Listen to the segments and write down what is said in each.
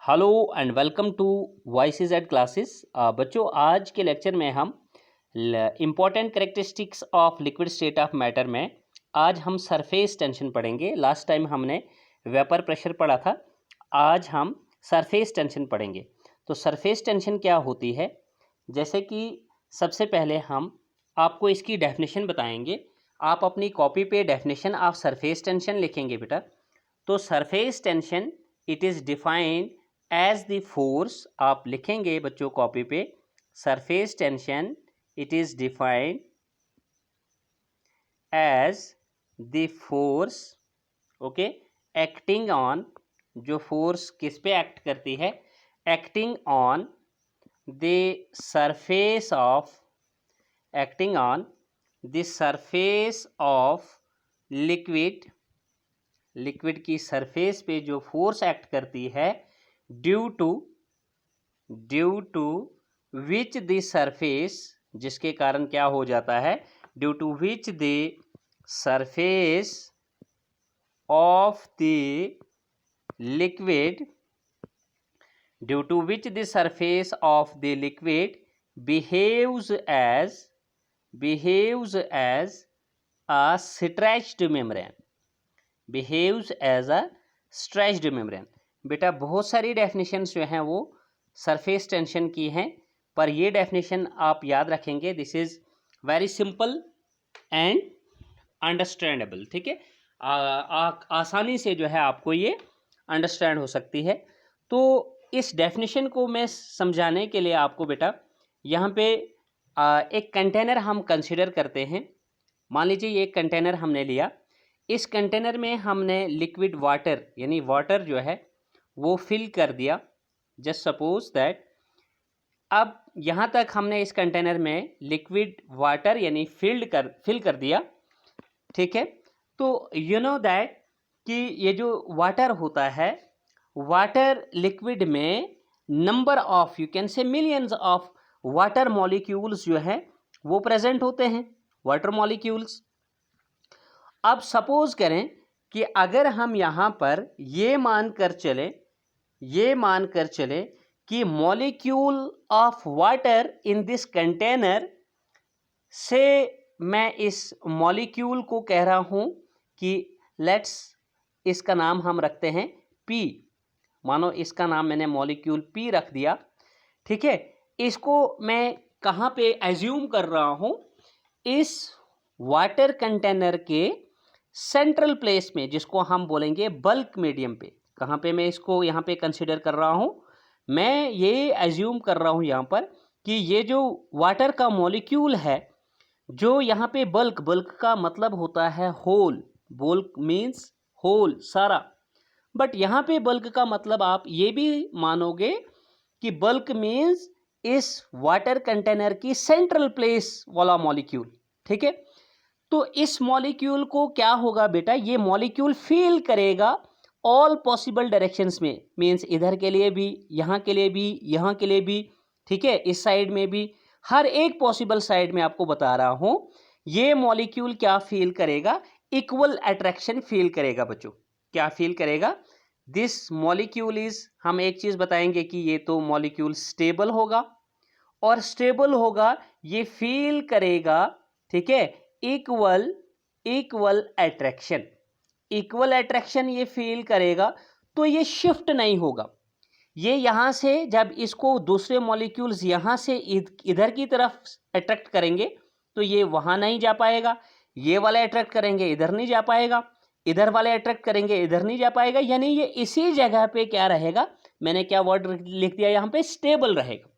Hello and welcome to voices at classes. बच्चों, आज के लेक्चर में हम important characteristics of liquid state of matter में आज हम सरफेस टेंशन पढ़ेंगे। लास्ट टाइम हमने वेपर प्रेशर पढ़ा था, आज हम सरफेस टेंशन पढ़ेंगे। तो सरफेस टेंशन क्या होती है, जैसे कि सबसे पहले हम आपको इसकी डेफिनेशन बताएंगे। आप अपनी कॉपी पे डेफिनेशन ऑफ सरफेस टेंशन लिखेंगे बेटा। तो surface tension it is defined as the force, आप लिखेंगे बच्चों कॉपी पे, surface tension it is defined as the force, okay, acting on, जो फोर्स किस पे एक्ट करती है, acting on the surface of, acting on the surface of liquid, liquid की सरफेस पे जो फोर्स एक्ट करती है, due to which the surface, जिसके कारण क्या हो जाता है, due to which the surface of the liquid, due to which the surface of the liquid behaves as a stretched membrane, behaves as a stretched membrane। बेटा बहुत सारी definitions जो हैं वो सरफेस टेंशन की हैं, पर ये डेफिनेशन आप याद रखेंगे। This is very simple and understandable, ठीक है। आसानी से जो है आपको ये अंडरस्टैंड हो सकती है। तो इस डेफिनेशन को मैं समझाने के लिए आपको बेटा यहाँ पे एक कंटेनर हम कंसिडर करते हैं। मान लीजिए ये एक कंटेनर हमने लिया, इस कंटेनर में हमने लिक्विड वाटर यानी वाटर जो है वो फिल कर दिया। जस्ट सपोज दैट अब यहाँ तक हमने इस कंटेनर में लिक्विड वाटर यानी फिल कर दिया, ठीक है। तो यू नो दैट कि ये जो वाटर होता है, वाटर लिक्विड में number of, you can say millions of water molecules जो है वो प्रेजेंट होते हैं, वाटर मॉलिक्यूल्स। अब सपोज करें कि अगर हम यहाँ पर ये मानकर चले कि molecule of water in this container से, मैं इस मॉलिक्यूल को कह रहा हूँ कि लेट्स, इसका नाम हम रखते हैं पी, मानो इसका नाम मैंने मॉलिक्यूल पी रख दिया, ठीक है। इसको मैं कहाँ पे एज्यूम कर रहा हूँ, इस वाटर कंटेनर के सेंट्रल प्लेस में, जिसको हम बोलेंगे बल्क मीडियम पे। कहाँ पे मैं इसको यहाँ पे कंसिडर कर रहा हूँ, मैं ये एज्यूम कर रहा हूँ यहाँ पर कि ये जो वाटर का मॉलिक्यूल है, जो यहाँ पे बल्क का मतलब होता है होल, बल्क मीन्स होल, सारा। बट यहाँ पे बल्क का मतलब आप ये भी मानोगे कि बल्क मीन्स इस वाटर कंटेनर की सेंट्रल प्लेस वाला मॉलिक्यूल, ठीक है। तो इस मॉलिक्यूल को क्या होगा बेटा, ये मॉलिक्यूल फील करेगा ऑल पॉसिबल डायरेक्शंस में, मीन्स इधर के लिए भी, यहाँ के लिए भी, यहाँ के लिए भी, ठीक है, इस साइड में भी, हर एक पॉसिबल साइड में आपको बता रहा हूं ये मॉलिक्यूल क्या फील करेगा, इक्वल अट्रैक्शन फील करेगा बच्चों। क्या फील करेगा, दिस मॉलिक्यूल इज, हम एक चीज बताएंगे कि ये तो मॉलिक्यूल स्टेबल होगा, और स्टेबल होगा ये फील करेगा, ठीक है, इक्वल अट्रैक्शन, इक्वल अट्रैक्शन ये फील करेगा। तो ये शिफ्ट नहीं होगा, ये यहाँ से जब इसको दूसरे मॉलिक्यूल्स यहाँ से इधर की तरफ अट्रैक्ट करेंगे तो ये वहाँ नहीं जा पाएगा, ये वाले अट्रैक्ट करेंगे इधर नहीं जा पाएगा, इधर वाले अट्रैक्ट करेंगे इधर नहीं जा पाएगा, यानी ये इसी जगह पे क्या रहेगा, मैंने क्या वर्ड लिख दिया यहाँ पे, स्टेबल रहेगा।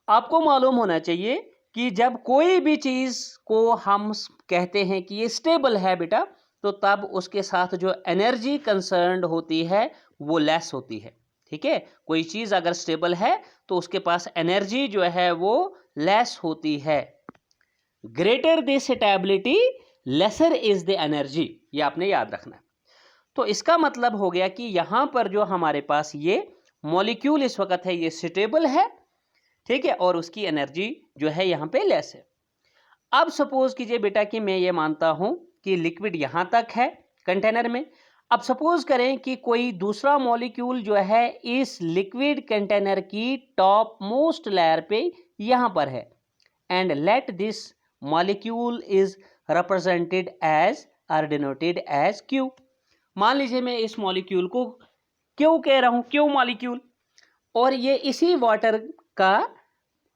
आपको मालूम होना चाहिए कि जब कोई भी चीज़ को हम कहते हैं कि ये स्टेबल है बेटा, तो तब उसके साथ जो एनर्जी कंसर्न्ड होती है वो लेस होती है, ठीक है। कोई चीज़ अगर स्टेबल है तो उसके पास एनर्जी जो है वो लेस होती है। Greater the stability lesser is the energy, ये आपने याद रखना है। तो इसका मतलब हो गया कि यहाँ पर जो हमारे पास ये मॉलिक्यूल इस वक्त है ये स्टेबल है, ठीक है, और उसकी एनर्जी जो है यहाँ पे लेस है। अब सपोज कीजिए बेटा कि मैं ये मानता हूं कि लिक्विड यहाँ तक है कंटेनर में, अब सपोज करें कि कोई दूसरा मॉलिक्यूल जो है इस लिक्विड कंटेनर की टॉप मोस्ट लेयर पे यहां पर है, and let this molecule is represented as or denoted as Q. मान लीजिए मैं इस मॉलिक्यूल को क्यू कह रहा हूं, क्यू मॉलिक्यूल, और ये इसी वाटर का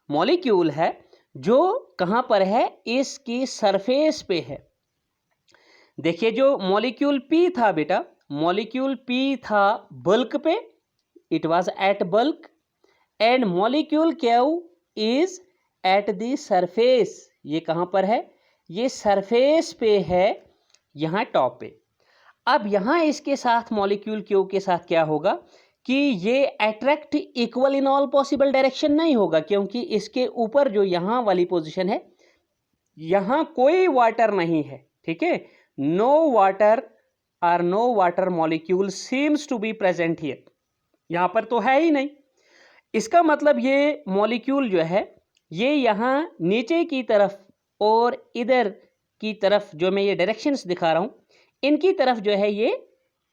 मॉलिक्यूल है जो कहां पर है, इसकी सरफेस पे है। देखिए जो मॉलिक्यूल पी था बेटा, मॉलिक्यूल पी था बल्क पे, it was at bulk, and molecule Q is at the surface. ये कहां पर है, ये सरफेस पे है, यहां टॉप पे। अब यहां इसके साथ मॉलिक्यूल क्यू के साथ क्या होगा कि ये attract equal in all possible direction नहीं होगा, क्योंकि इसके ऊपर जो यहां वाली पोजीशन है, यहां कोई वाटर नहीं है, ठीक है, नो वाटर और no water molecule seems to be present here, यहां पर तो है ही नहीं। इसका मतलब ये मॉलिक्यूल जो है ये यहां नीचे की तरफ और इधर की तरफ, जो मैं ये डायरेक्शंस दिखा रहा हूं, इनकी तरफ जो है ये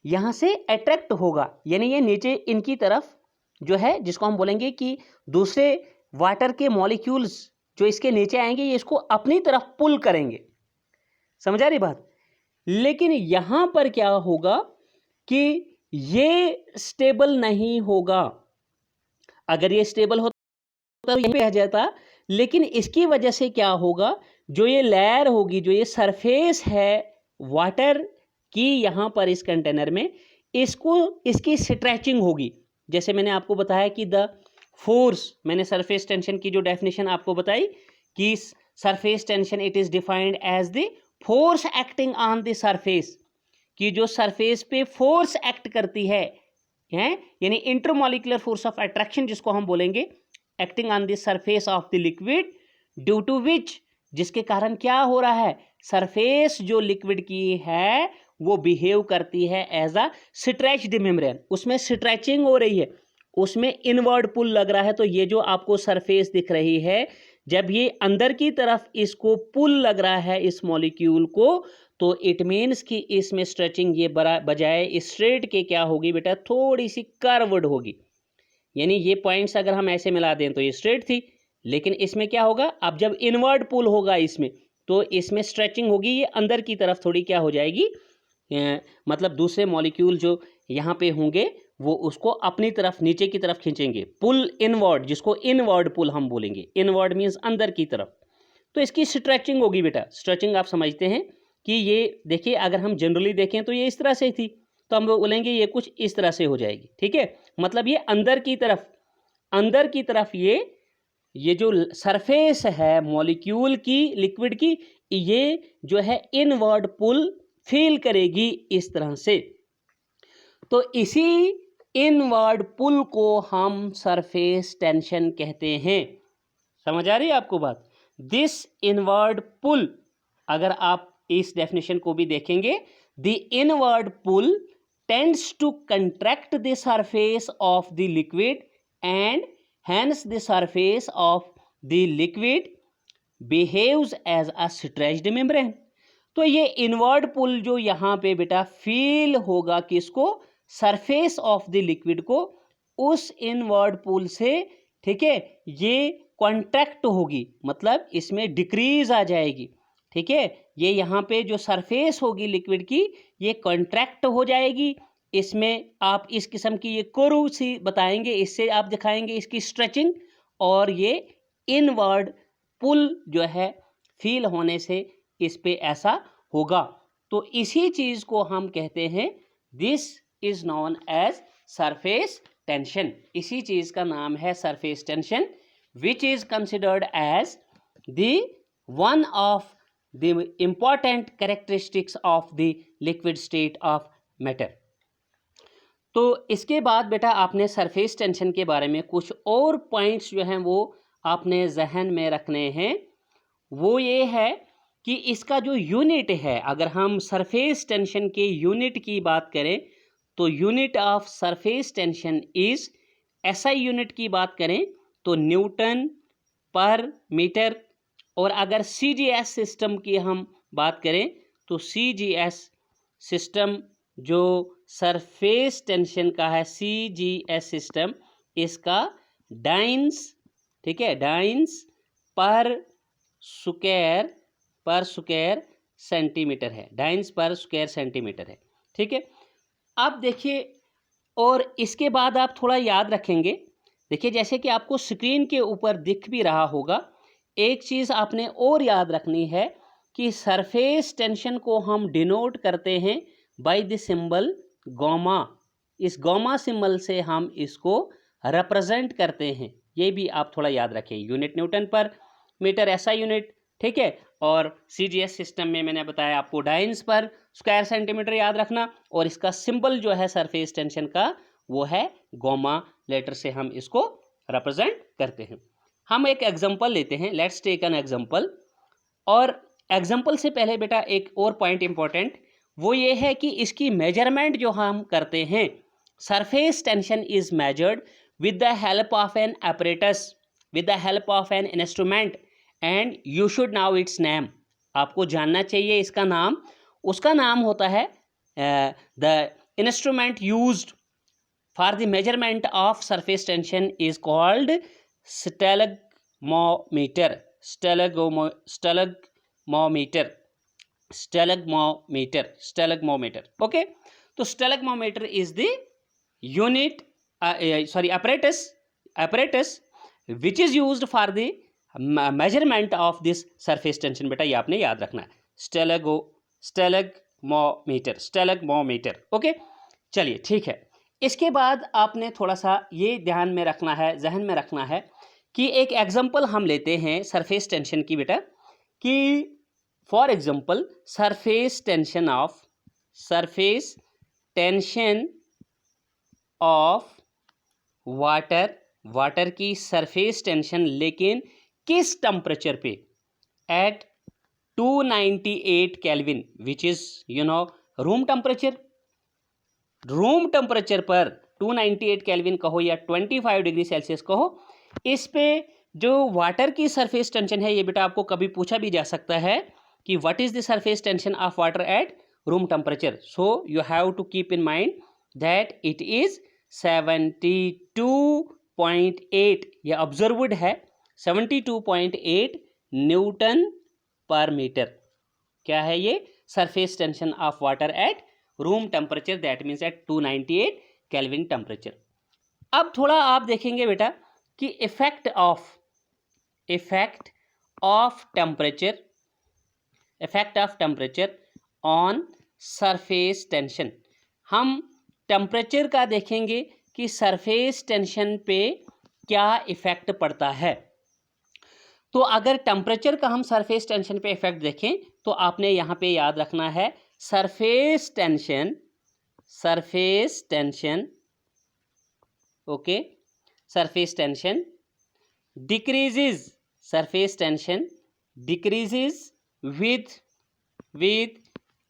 यहां से अट्रैक्ट होगा, यानी ये नीचे इनकी तरफ जो है, जिसको हम बोलेंगे कि दूसरे वाटर के मॉलिक्यूल्स जो इसके नीचे आएंगे ये इसको अपनी तरफ पुल करेंगे। समझ आ रही बात? लेकिन यहां पर क्या होगा कि ये स्टेबल नहीं होगा। अगर ये स्टेबल होता तो यहीं पे रह जाता, लेकिन इसकी वजह से क्या होगा, जो ये लेयर होगी, जो ये सरफेस है वाटर की यहां पर इस कंटेनर में, इसको इसकी स्ट्रेचिंग होगी। जैसे मैंने आपको बताया कि द फोर्स, मैंने सरफेस टेंशन की जो डेफिनेशन आपको बताई कि surface tension it is defined as the force acting on the surface, कि जो सरफेस पे फोर्स एक्ट करती है, यानी इंटरमॉलिक्यूलर फोर्स ऑफ अट्रैक्शन जिसको हम बोलेंगे, acting on the surface of the liquid, due to which, जिसके कारण क्या हो रहा है, सरफेस जो लिक्विड की है वो बिहेव करती है एज अ स्ट्रेच्ड मेम्ब्रेन, उसमें स्ट्रेचिंग हो रही है, उसमें इनवर्ड पुल लग रहा है। तो ये जो आपको सरफेस दिख रही है, जब ये अंदर की तरफ इसको पुल लग रहा है इस मॉलिक्यूल को, तो इट मीन्स कि इसमें स्ट्रेचिंग ये बजाय स्ट्रेट के क्या होगी बेटा, थोड़ी सी कर्व्ड होगी। यानी ये पॉइंट्स अगर हम ऐसे मिला दें तो ये स्ट्रेट थी, लेकिन इसमें क्या होगा, अब जब इनवर्ड पुल होगा इसमें, तो इसमें स्ट्रेचिंग होगी, ये अंदर की तरफ थोड़ी क्या हो जाएगी, मतलब दूसरे मॉलिक्यूल जो यहाँ पे होंगे वो उसको अपनी तरफ नीचे की तरफ खींचेंगे, पुल इनवर्ड, जिसको इनवर्ड पुल हम बोलेंगे। इनवर्ड मीन्स अंदर की तरफ, तो इसकी स्ट्रेचिंग होगी बेटा। स्ट्रेचिंग आप समझते हैं कि ये देखिए, अगर हम जनरली देखें तो ये इस तरह से थी, तो हम बोलेंगे ये कुछ इस तरह से हो जाएगी, ठीक है, मतलब ये अंदर की तरफ, अंदर की तरफ ये जो सरफेस है मॉलिक्यूल की, लिक्विड की, ये जो है इनवर्ड पुल फील करेगी इस तरह से। तो इसी इनवर्ड पुल को हम सरफेस टेंशन कहते हैं। समझ आ रही है आपको बात? दिस इनवर्ड पुल, अगर आप इस डेफिनेशन को भी देखेंगे, the inward pull tends to contract the surface of the liquid and hence the surface of the liquid behaves as a stretched membrane। तो ये इनवर्ड पुल जो यहाँ पे बेटा फील होगा किसको, सरफेस ऑफ द लिक्विड को, उस इनवर्ड पुल से, ठीक है, ये कॉन्ट्रैक्ट होगी, मतलब इसमें डिक्रीज आ जाएगी, ठीक है, ये यहाँ पे जो सरफेस होगी लिक्विड की ये कॉन्ट्रैक्ट हो जाएगी। इसमें आप इस किस्म की ये कर्व सी बताएंगे, इससे आप दिखाएंगे इसकी स्ट्रेचिंग, और ये इनवर्ड पुल जो है फील होने से इस पे ऐसा होगा। तो इसी चीज को हम कहते हैं, this is known as surface tension. इसी चीज का नाम है surface tension, which is considered as the one of the important characteristics of the liquid state of matter. तो इसके बाद बेटा आपने सरफेस टेंशन के बारे में कुछ और पॉइंट्स जो हैं वो आपने जहन में रखने हैं। वो ये है कि इसका जो यूनिट है, अगर हम सरफेस टेंशन के यूनिट की बात करें तो unit of surface tension is, SI unit की बात करें तो न्यूटन पर मीटर, और अगर सीजीएस सिस्टम की हम बात करें तो सीजीएस सिस्टम जो सरफेस टेंशन का है CGS सिस्टम, इसका डाइन्स, ठीक है, डाइन्स पर स्क्वायर सेंटीमीटर है, डाइन्स पर स्क्वायर सेंटीमीटर है, ठीक है। अब देखिए, और इसके बाद आप थोड़ा याद रखेंगे, देखिए जैसे कि आपको स्क्रीन के ऊपर दिख भी रहा होगा, एक चीज़ आपने और याद रखनी है कि सरफेस टेंशन को हम डिनोट करते हैं बाय द सिंबल गामा। इस गामा सिंबल से हम इसको रिप्रेजेंट करते हैं, ये भी आप थोड़ा याद रखें। यूनिट न्यूटन पर मीटर SI यूनिट, ठीक है। और CGS सिस्टम में मैंने बताया आपको डाइन्स पर स्क्वायर सेंटीमीटर याद रखना, और इसका सिंबल जो है सरफेस टेंशन का वो है गामा, लेटर से हम इसको रिप्रेजेंट करते हैं। हम एक एग्जांपल लेते हैं, लेट्स टेक एन एग्जांपल। और एग्जांपल से पहले बेटा एक और पॉइंट इंपॉर्टेंट, वो ये है कि इसकी मेजरमेंट जो हम करते हैं, surface tension is measured with the help of an apparatus, with the help of an instrument, and you should now its name. आपको जानना चाहिए इसका नाम। उसका नाम होता है the instrument used for the measurement of surface tension is called stalagmometer, stalagmometer, okay. तो stalagmometer is the unit, apparatus which is used for the measurement of this surface tension। बेटा ये आपने याद रखना है, स्टेलगमोमीटर, ओके। चलिए ठीक है। इसके बाद आपने थोड़ा सा ये ध्यान में रखना है, जहन में रखना है कि एक एग्जांपल हम लेते हैं सरफेस टेंशन की बेटा, कि for example surface tension of water की सरफेस टेंशन, लेकिन किस टेम्परेचर पे, at 298 kelvin, which is room temperature पर 298 केल्विन कहो या 25 डिग्री सेल्सियस कहो, इस पे जो वाटर की सरफेस टेंशन है, ये बेटा आपको कभी पूछा भी जा सकता है कि what is the surface tension of water at room temperature. So you have to keep in mind that it is 72.8, ये ऑब्जर्व्ड है, 72.8 न्यूटन पर मीटर। क्या है ये? Surface tension of water at room temperature, that means at 298 kelvin temperature. अब थोड़ा आप देखेंगे बेटा कि effect of temperature on surface tension. हम टेम्परेचर का देखेंगे कि सरफेस टेंशन पे क्या इफेक्ट पड़ता है। तो अगर टेम्परेचर का हम सरफेस टेंशन पे इफेक्ट देखें तो आपने यहाँ पे याद रखना है surface tension, okay, surface tension decreases with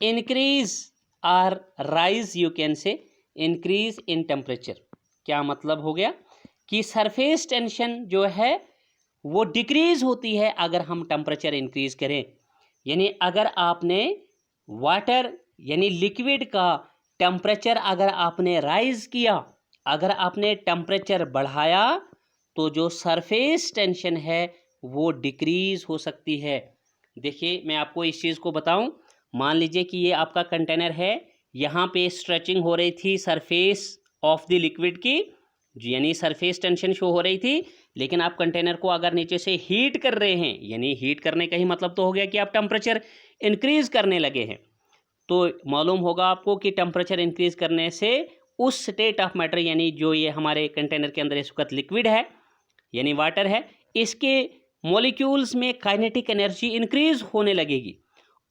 increase or rise, you can say increase in temperature। क्या मतलब हो गया कि सरफेस टेंशन जो है वो डिक्रीज होती है अगर हम टेम्परेचर इंक्रीज करें। यानी अगर आपने वाटर यानी लिक्विड का टेम्परेचर अगर आपने राइज किया, अगर आपने टेम्परेचर बढ़ाया, तो जो सरफेस टेंशन है वो डिक्रीज हो सकती है। देखिए मैं आपको इस चीज़ को बताऊं, मान लीजिए कि ये आपका कंटेनर है, यहाँ पे स्ट्रेचिंग हो रही थी सरफेस ऑफ द लिक्विड की, यानी सरफेस टेंशन शो हो रही थी, लेकिन आप कंटेनर को अगर नीचे से हीट कर रहे हैं, यानी हीट करने का ही मतलब तो हो गया कि आप टेम्परेचर इंक्रीज करने लगे हैं। तो मालूम होगा आपको कि टेम्परेचर इंक्रीज करने से उस स्टेट ऑफ मैटर, यानी जो ये हमारे कंटेनर के अंदर इस वक्त लिक्विड है यानी वाटर है, इसके मॉलिक्यूल्स में काइनेटिक एनर्जी इंक्रीज होने लगेगी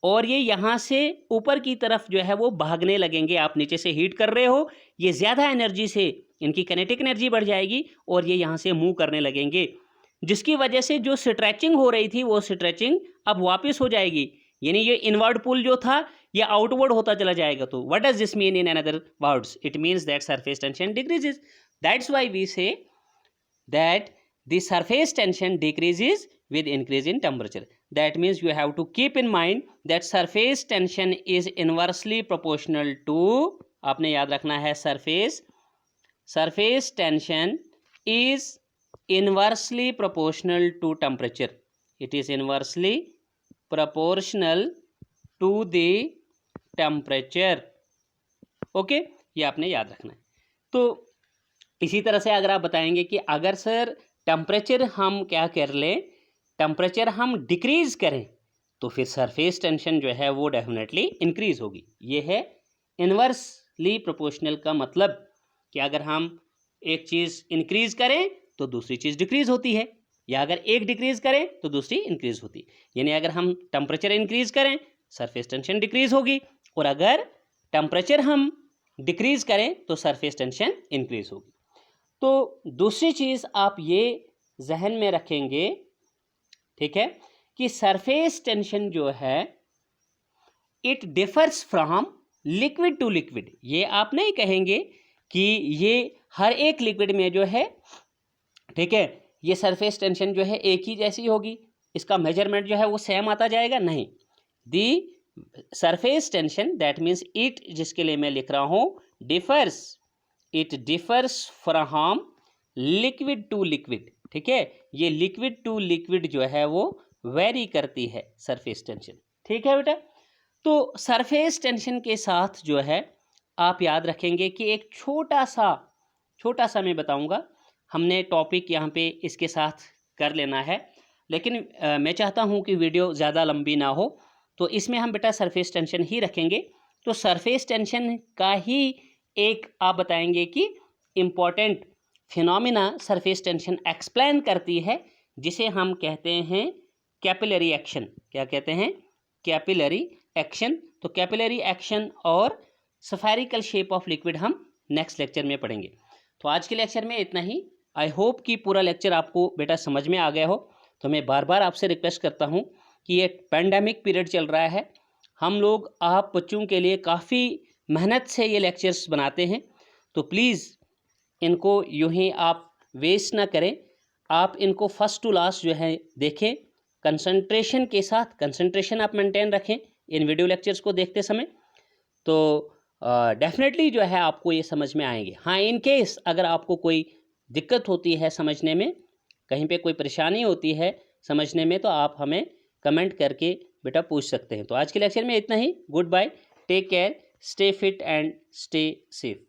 और ये यहाँ से ऊपर की तरफ जो है वो भागने लगेंगे। आप नीचे से हीट कर रहे हो, ये ज़्यादा एनर्जी से इनकी काइनेटिक एनर्जी बढ़ जाएगी और ये यहाँ से मूव करने लगेंगे, जिसकी वजह से जो स्ट्रेचिंग हो रही थी वो स्ट्रेचिंग अब वापस हो जाएगी, यानी ये इनवर्ड पुल जो था ये आउटवर्ड होता चला जाएगा। तो what does this mean in another words? It means that surface tension decreases. That's why we say that the surface tension decreases with increase in temperature. That means you have to keep in mind that surface tension is inversely proportional to आपने याद रखना है surface tension is inversely proportional to temperature, it is inversely proportional to the temperature. Okay, ये आपने याद रखना है। तो इसी तरह से अगर आप बताएंगे कि अगर सर टेम्परेचर हम क्या कर लें, टेम्परेचर हम डिक्रीज करें तो फिर सरफेस टेंशन जो है वो डेफिनेटली इंक्रीज होगी। ये है इनवर्सली प्रोपोर्शनल का मतलब कि अगर हम एक चीज़ इंक्रीज करें तो दूसरी चीज़ डिक्रीज होती है, या अगर एक डिक्रीज करें तो दूसरी इंक्रीज होती है। यानी अगर हम टेम्परेचर इंक्रीज करें सरफेस टेंशन डिक्रीज होगी, और अगर टेम्परेचर हम डिक्रीज करें तो सरफेस टेंशन इंक्रीज होगी। तो दूसरी चीज़ आप ये जहन में रखेंगे, ठीक है, कि सरफेस टेंशन जो है it differs from liquid to liquid. ये आप नहीं कहेंगे कि ये हर एक लिक्विड में जो है, ठीक है, ये सरफेस टेंशन जो है एक ही जैसी होगी, इसका मेजरमेंट जो है वो सेम आता जाएगा, नहीं। The surface tension that means it, जिसके लिए मैं लिख रहा हूं differs, it differs from liquid to liquid, ठीक है, ये लिक्विड टू लिक्विड जो है वो वेरी करती है सरफेस टेंशन, ठीक है बेटा। तो सरफेस टेंशन के साथ जो है आप याद रखेंगे कि एक छोटा सा मैं बताऊंगा, हमने टॉपिक यहाँ पे इसके साथ कर लेना है, लेकिन मैं चाहता हूँ कि वीडियो ज़्यादा लंबी ना हो, तो इसमें हम बेटा सरफेस टेंशन ही रखेंगे। तो सरफेस टेंशन का ही एक आप बताएंगे कि important phenomena surface tension explain करती है, जिसे हम कहते हैं कैपिलरी एक्शन। क्या कहते हैं? Capillary action. तो कैपिलरी एक्शन और स्फेरिकल शेप ऑफ लिक्विड हम नेक्स्ट लेक्चर में पढ़ेंगे। तो आज के लेक्चर में इतना ही। आई होप कि पूरा लेक्चर आपको बेटा समझ में आ गया हो। तो मैं बार बार आपसे रिक्वेस्ट करता हूँ कि ये पैंडेमिक पीरियड चल रहा है, हम लोग आप बच्चों के लिए काफ़ी मेहनत से ये लेक्चर्स बनाते हैं, तो प्लीज़ इनको यूं ही आप वेस्ट ना करें, आप इनको फर्स्ट टू लास्ट जो है देखें, कंसंट्रेशन के साथ कंसंट्रेशन आप मेंटेन रखें इन वीडियो लेक्चर्स को देखते समय, तो डेफिनेटली जो है आपको ये समझ में आएंगे। हाँ, इन केस अगर आपको कोई दिक्कत होती है समझने में, कहीं पे कोई परेशानी होती है समझने में, तो आप हमें कमेंट करके बेटा पूछ सकते हैं। तो आज के लेक्चर में इतना ही। Good bye, take care, stay fit and stay safe.